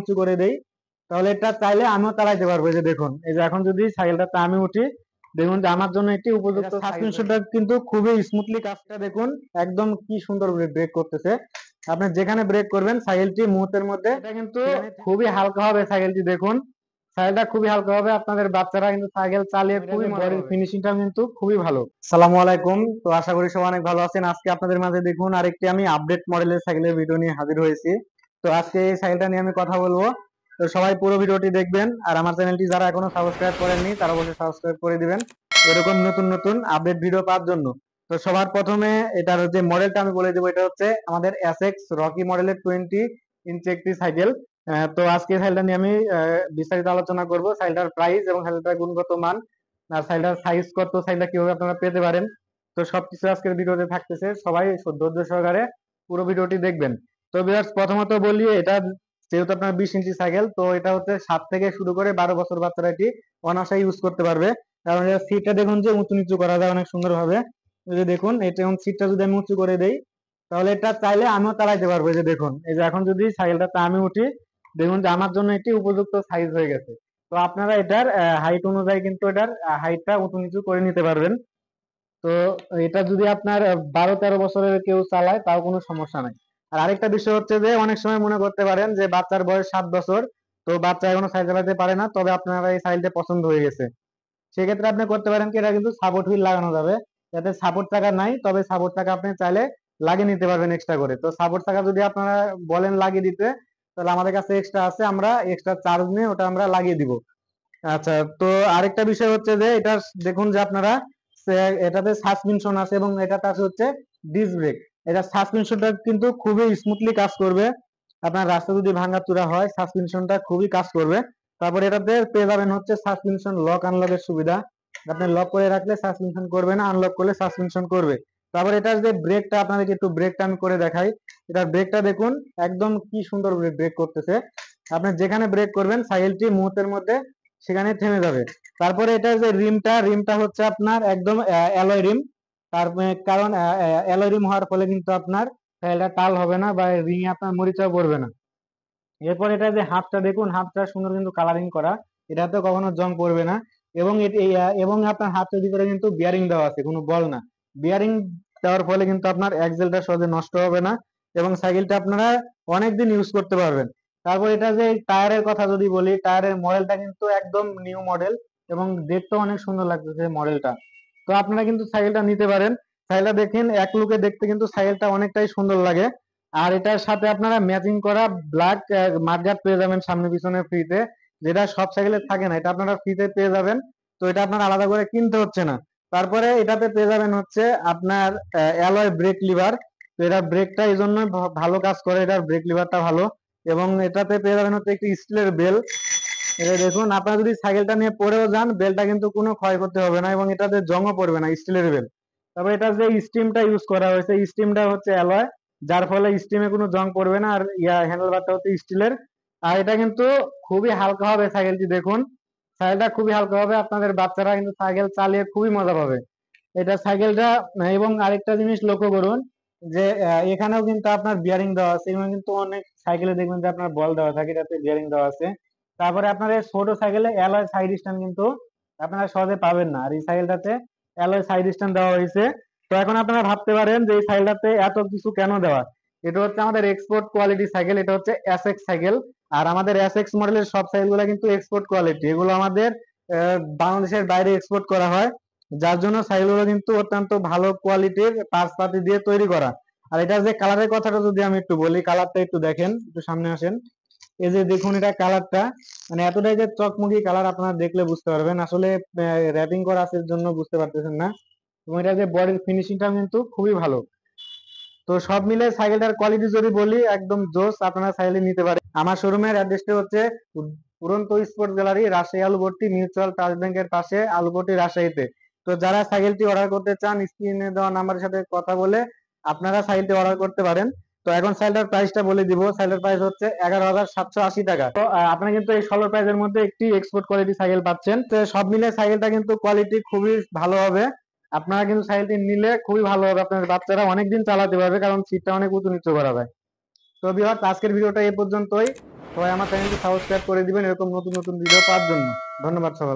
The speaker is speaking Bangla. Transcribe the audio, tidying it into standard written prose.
উঁচু করে দেই, তাহলে এটা চাইলে আমিও চালাইতে পারবো। এই যে দেখুন, এই যে এখন যদি সাইকেলটাতে আমি উঠি, দেখুন যে আমার জন্য একটি উপযুক্ত সাসপেনশনটা কিন্তু খুবই স্মুথলি কাজটা দেখুন, একদম কি সুন্দর ব্রেক করতেছে। আপনি যেখানে ব্রেক করবেন সাইকেলটি মুহূর্তের মধ্যে, এটা কিন্তু খুবই হালকা হবে সাইকেলটি। দেখুন সাইকেলটা খুবই হালকা হবে, আপনাদের বাচ্চারা কিন্তু সাইকেল চালিয়ে খুবই বডির ফিনিশিংটা কিন্তু খুবই ভালো। আসসালামু আলাইকুম, তো আশা করি সবাই অনেক ভালো আছেন। আজকে আপনাদের মাঝে দেখুন আরেকটি আমি আপডেট মডেলের সাইকেলের ভিডিও নিয়ে হাজির হয়েছি। তো আজকে এই সাইকেলটা নিয়ে আমি কথা বলবো, তো সবাই পুরো ভিডিওটি দেখবেন। আর আমার চ্যানেলটি যারা এখনো সাবস্ক্রাইব করেননি তারা অবশ্যই সাবস্ক্রাইব করে দিবেন এরকম নতুন নতুন আপডেট ভিডিও পাওয়ার জন্য। তো সবার প্রথমে এটার যে মডেলটা আমি বলে দেবো, এটা হচ্ছে আমাদের এসএক্স রকি মডেলের 20 ইঞ্চি একটি সাইকেল। তো আজকে সাইকেলটা নিয়ে আমি বিস্তারিত আলোচনা করব, সাইকেলটার প্রাইস এবং সাইকেলটার গুণগত মান, আর সাইকেলটার সাইজ কত, সাইকেলটা কিভাবে আপনারা পেতে পারেন। তো সবকিছু আজকের ভিডিওতে থাকতেছে, সবাই ধৈর্য সহকারে পুরো ভিডিওটি দেখবেন। তো ভিউয়ার্স, প্রথমত বলি, এটা যেহেতু আপনার 20 ইঞ্চি সাইকেল, তো এটা হচ্ছে 7 থেকে শুরু করে 12 বছর বাচ্চারা এটি অনায়াসে ইউজ করতে পারবে। কারণ এটা সিটটা দেখুন যে উঁচু নিচু করা যায় অনেক সুন্দর ভাবে। এই যে দেখুন, এটা এখন সিটটা যদি আমি উঁচু করে দেই, তাহলে এটা চাইলে আমিও চালাইতে পারবো। এই যে দেখুন, এই যে এখন যদি সাইকেলটাতে আমি উঠি, দেখুন যে আমার জন্য এটি উপযুক্ত সাইজ হয়ে গেছে। তো আপনারা এটার হাইট অনুযায়ী কিন্তু এটার হাইটটা উঁচু নিচু করে নিতে পারবেন। তো এটা যদি আপনার 12-13 বছরের কেউ চালায় তাও কোনো সমস্যা নাই। আর আরেকটা বিষয় হচ্ছে যে অনেক সময় মনে করতে পারেন যে বাচ্চার বয়স 7 বছর, তো বাচ্চা এখনো সাইকেল চালাতে পারে না, তবে আপনারা এই সাইকেলটা পছন্দ হয়ে গেছে, সেক্ষেত্রে আপনি করতে পারেন কি, এটা কিন্তু সাপোর্ট হুইল লাগানো যাবে। যাতে সাপোর্ট চাকা নাই, তবে সাপোর্ট চাকা আপনি চাইলে লাগিয়ে নিতে পারবেন এক্সট্রা করে। তো সাপোর্ট চাকা যদি আপনারা বলেন লাগিয়ে দিতে, তাহলে আমাদের কাছে এক্সট্রা আছে, আমরা এক্সট্রা চার্জ নিয়ে ওটা আমরা লাগিয়ে দিব। আচ্ছা, তো আরেকটা বিষয় হচ্ছে যে এটা দেখুন যে আপনারা এটাতে সাসপেনশন আছে এবং এটাতে আছে হচ্ছে ডিস্ক ব্রেক। এটা সাসপেনশনটা কিন্তু খুবই স্মুথলি কাজ করবে। আপনার রাস্তা যদি ভাঙাচোরা হয়, সাসপেনশনটা খুবই কাজ করবে। তারপরে এটাতে পেয়ে যাবেন হচ্ছে সাসপেনশন লক আনলকের সুবিধা। আপনি লক করে রাখলে সাসপেনশন করবে না, আনলক করলে সাসপেনশন করবে। তারপরে এটার যে ব্রেকটা, আপনাদেরকে একটু ব্রেকটা আমি করে দেখাই। এটার ব্রেকটা দেখুন, একদম কি সুন্দর ব্রেক করতেছে। আপনি যেখানে ব্রেক করবেন সাইকেলটি মুহূর্তের মধ্যে সেখানে থেমে যাবে। তারপরে এটার যে রিমটা হচ্ছে আপনার একদম অ্যালয় রিম। তার কারণ অ্যালয় রিম হওয়ার ফলে কিন্তু আপনার এটা টাল হবে না বা রিং এ আপনার মরিচাও পড়বে না। এরপর এটা যে হাতটা দেখুন, হাতটা সুন্দর কিন্তু কালারিং করা, এটাতে কখনো জং পড়বে না। এবং এবং আপনার হাতের ভিতরে কিন্তু বিয়ারিং দেওয়া আছে, কোনো বল না। বিয়ারিং দেওয়ার ফলে কিন্তু আপনার এক্সেলটা সহজে নষ্ট হবে না এবং সাইকেলটা আপনারা অনেকদিন ইউজ করতে পারবেন। তারপর এটা যে টায়ারের কথা যদি বলি, টায়ারের মডেলটা কিন্তু একদম নিউ মডেল এবং দেখতেও অনেক সুন্দর লাগতেছে মডেলটা। তো আপনারা কিন্তু সাইকেলটা নিতে পারেন। সাইকেলটা দেখেন, এক লুকে দেখতে কিন্তু সাইকেলটা অনেকটাই সুন্দর লাগে। আর এটার সাথে আপনারা ম্যাচিং করা ব্ল্যাক মাডগার্ড পেয়ে যাবেন সামনে পিছনে ফ্রিতে, যেটা সব সাইকেলে থাকে না, এটা আপনারা ফ্রিতে পেয়ে যাবেন। তো এটা আপনার আলাদা করে কিনতে হচ্ছে না। তারপরে এটাতে পেয়ে যাবেন হচ্ছে আপনার অ্যালয় ব্রেক লিভার। তো এটা ব্রেকটা এই জন্য ভালো কাজ করে, এটার ব্রেক লিভারটা ভালো। এবং এটাতে পেয়ে যাবেন হচ্ছে একটি স্টিলের বেল। এটা দেখুন, আপনারা যদি সাইকেলটা নিয়ে পড়েও যান, বেলটা কিন্তু কোনো ক্ষয়ক্ষতি হবে না এবং এটাতে জংও পড়বে না, স্টিলের বেল। তবে এটা যে স্টিমটা ইউজ করা হয়েছে, স্টিমটা হচ্ছে অ্যালয়, যার ফলে স্টিমে কোনো জং পড়বে না। আর হ্যান্ডেল বারটা হচ্ছে স্টিলের। আর এটা কিন্তু খুবই হালকা হবে সাইকেলটি। দেখুন সাইকেলটা খুবই হালকা হবে, আপনাদের বাচ্চারা কিন্তু সাইকেল চালিয়ে খুবই মজা পাবে এটা সাইকেলটা। এবং আরেকটা জিনিস লক্ষ্য করুন যে এখানেও কিন্তু আপনার বিয়ারিং দেওয়া আছে। এখানে কিন্তু অনেক সাইকেলে দেখবেন যে আপনার বল দেওয়া থাকে, এটাতে বিয়ারিং দেওয়া আছে। তারপরে আপনার এই ছোট সাইকেলে অ্যালয় সাইড স্ট্যান্ড কিন্তু আপনারা সহজে পাবেন না, আর এই সাইকেলটাতে অ্যালয় সাইড স্ট্যান্ড দেওয়া হয়েছে। তো এখন আপনারা ভাবতে পারেন যে এই সাইকেলটাতে এত কিছু কেন দেওয়া। এটা হচ্ছে আমাদের এক্সপোর্ট কোয়ালিটি সাইকেল, এটা হচ্ছে এসএক্স সাইকেল। আর আমাদের এসএক্স মডেলের সব সাইকেলগুলো কিন্তু এক্সপোর্ট কোয়ালিটি, এগুলো আমাদের বাংলাদেশের বাইরে এক্সপোর্ট করা হয়, যার জন্য সাইকেলগুলো কিন্তু অত্যন্ত ভালো কোয়ালিটির পার্টস পাতি দিয়ে তৈরি করা। আর এটার যে কালারের কথাটা যদি আমি একটু বলি, কালারটা একটু দেখেন, একটু সামনে আসেন। এই যে দেখুন, এটা কালারটা মানে এতটাই যে চকমকি কালার, আপনারা দেখলে বুঝতে পারবেন। আসলে র্যাপিং করা আছে এর জন্য বুঝতে পারতেছেন না। এবং এটা যে বডির ফিনিশিংটা কিন্তু খুবই ভালো। তো সব মিলে সাইকেলটার কোয়ালিটি যদি বলি, একদম জোস, আপনারা সাইকেল নিতে পারেন। আমার শোরুমের অ্যাড্রেসটা হচ্ছে Uronto sports gallery, Rajshahi Alupatti mutual trust ব্যাংকের পাশে, আলুবর্তি, রাজশাহীতে। তো যারা সাইকেলটি অর্ডার করতে চান, স্ক্রিনে দেওয়া নাম্বারের সাথে কথা বলে আপনারা সাইকেলটি অর্ডার করতে পারেন। তো এখন সাইকেলটার প্রাইসটা বলে দিব। সাইকেলের প্রাইস হচ্ছে 11,780 টাকা। তো আপনারা কিন্তু এই স্বল্প প্রাইসের মধ্যে একটি এক্সপোর্ট কোয়ালিটি সাইকেল পাচ্ছেন। তো সব মিলে সাইকেলটা কিন্তু কোয়ালিটি খুবই ভালো হবে। আপনারা কিন্তু সাইকেলটি নিলে খুবই ভালো হবে, আপনার বাচ্চারা অনেকদিন চালাতে পারবে, কারণ সিটটা অনেক উঁচু নিচু করা যায়। তো ভিউয়ার্স, আজকের ভিডিওটা এই পর্যন্তই। সবাই আমার চ্যানেলটি সাবস্ক্রাইব করে দিবেন এরকম নতুন নতুন ভিডিও পাওয়ার জন্য। ধন্যবাদ সবাই।